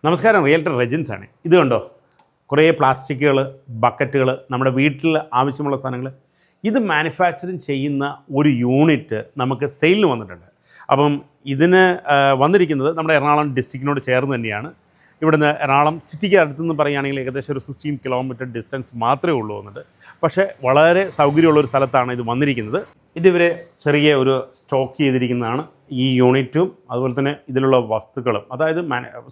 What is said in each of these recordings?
നമസ്കാരം, റിയൽറ്റർ റെജിൻസ് ആണ്. ഇത് കണ്ടോ, കുറേ പ്ലാസ്റ്റിക്കുകൾ, ബക്കറ്റുകൾ, നമ്മുടെ വീട്ടിൽ ആവശ്യമുള്ള സാധനങ്ങൾ, ഇത് മാനുഫാക്ചറിങ് ചെയ്യുന്ന ഒരു യൂണിറ്റ് നമുക്ക് സെയിലിന് വന്നിട്ടുണ്ട്. അപ്പം ഇതിന് വന്നിരിക്കുന്നത് നമ്മുടെ എറണാകുളം ഡിസ്ട്രിക്റ്റിനോട് ചേർന്ന് തന്നെയാണ്. ഇവിടുന്ന് എറണാകുളം സിറ്റിക്ക് അടുത്തുനിന്ന് പറയുകയാണെങ്കിൽ ഏകദേശം ഒരു 16 കിലോമീറ്റർ ഡിസ്റ്റൻസ് മാത്രമേ ഉള്ളൂ വന്നിട്ട്. പക്ഷേ വളരെ സൗകര്യമുള്ളൊരു സ്ഥലത്താണ് ഇത് വന്നിരിക്കുന്നത്. ഇതിവരെ ചെറിയ ഒരു സ്റ്റോക്ക് ചെയ്തിരിക്കുന്നതാണ് ഈ യൂണിറ്റും അതുപോലെ തന്നെ ഇതിലുള്ള വസ്തുക്കളും, അതായത്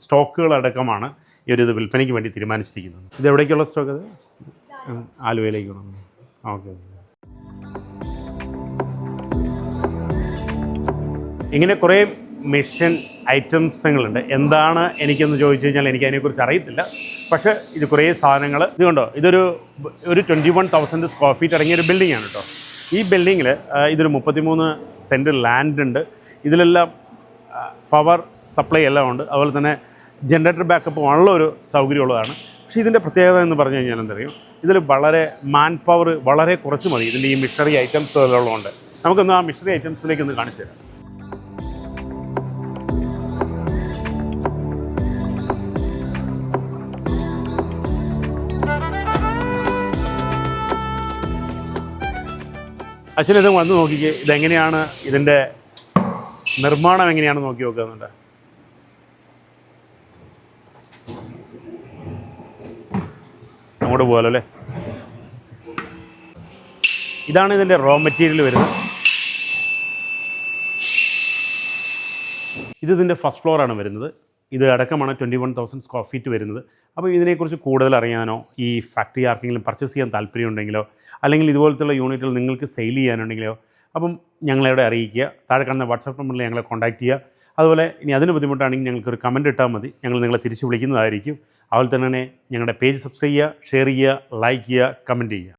സ്റ്റോക്കുകളടക്കമാണ് ഇത് വിൽപ്പനയ്ക്ക് വേണ്ടി തീരുമാനിച്ചിരിക്കുന്നത്. ഇത് എവിടേക്കുള്ള സ്റ്റോക്ക്? അത് ആലുവയിലേക്ക് വേണം. ഓക്കെ. ഇങ്ങനെ കുറേ മെഷീൻ ഐറ്റംസുകളുണ്ട്. എന്താണ് എനിക്കെന്ന് ചോദിച്ചു കഴിഞ്ഞാൽ എനിക്ക് അതിനെക്കുറിച്ച് അറിയത്തില്ല. പക്ഷേ ഇത് കുറേ സാധനങ്ങൾ, ഇത് കണ്ടോ, ഇതൊരു 21,000 സ്ക്വയർ ഫീറ്റ് അടങ്ങിയ ഒരു ബിൽഡിംഗ് ആണ് കേട്ടോ. ഈ ബിൽഡിങ്ങിൽ ഇതൊരു 33 സെൻറ്റ് ലാൻഡ് ഉണ്ട്. ഇതിലെല്ലാം പവർ സപ്ലൈ എല്ലാം ഉണ്ട്. അതുപോലെ തന്നെ ജനറേറ്റർ ബാക്കപ്പ് ഉള്ളൊരു സൗകര്യമുള്ളതാണ്. പക്ഷേ ഇതിൻ്റെ പ്രത്യേകത എന്ന് പറഞ്ഞു കഴിഞ്ഞാൽ എന്തറിയും, ഇതിൽ വളരെ മാൻ പവർ വളരെ കുറച്ച് മതി. ഇതിൻ്റെ ഈ മിഷണറി ഐറ്റംസ് ഉള്ളതുകൊണ്ട് നമുക്കൊന്ന് ആ മിഷണറി ഐറ്റംസിലേക്ക് ഒന്ന് കാണിച്ചു തരാം. അച്ഛൻ ഇത് വന്ന് നോക്കിക്കേ, ഇതെങ്ങനെയാണ്, ഇതിൻ്റെ നിർമ്മാണം എങ്ങനെയാണെന്ന് നോക്കി നോക്കുന്നുണ്ട്. അങ്ങോട്ട് പോകാലോ അല്ലേ. ഇതാണ് ഇതിൻ്റെ റോ മെറ്റീരിയൽ വരുന്നത്. ഇതിൻ്റെ ഫസ്റ്റ് ഫ്ലോറാണ് വരുന്നത്. ഇത് അടക്കമാണ് 21,000 സ്ക്വയർ ഫീറ്റ് വരുന്നത്. അപ്പോൾ ഇതിനെക്കുറിച്ച് കൂടുതൽ അറിയാനോ, ഈ ഫാക്ടറി ആർക്കെങ്കിലും പർച്ചേസ് ചെയ്യാൻ താല്പര്യമുണ്ടെങ്കിലോ, അല്ലെങ്കിൽ ഇതുപോലത്തുള്ള യൂണിറ്റുകൾ നിങ്ങൾക്ക് സെയിൽ ചെയ്യാനുണ്ടെങ്കിലോ, അപ്പം ഞങ്ങളെവിടെ അറിയിക്കുക. താഴെ കാണുന്ന വാട്സാപ്പ് നമ്പറിൽ ഞങ്ങളെ കോൺടാക്റ്റ് ചെയ്യുക. അതുപോലെ ഇനി അതിന് ബുദ്ധിമുട്ടാണെങ്കിൽ ഞങ്ങൾക്കൊരു കമൻറ്റ് ഇട്ടാൽ മതി, ഞങ്ങൾ നിങ്ങളെ തിരിച്ച് വിളിക്കുന്നതായിരിക്കും. അതുപോലെ തന്നെ ഞങ്ങളുടെ പേജ് സബ്സ്ക്രൈബ് ചെയ്യുക, ഷെയർ ചെയ്യുക, ലൈക്ക് ചെയ്യുക, കമൻറ്റ് ചെയ്യുക.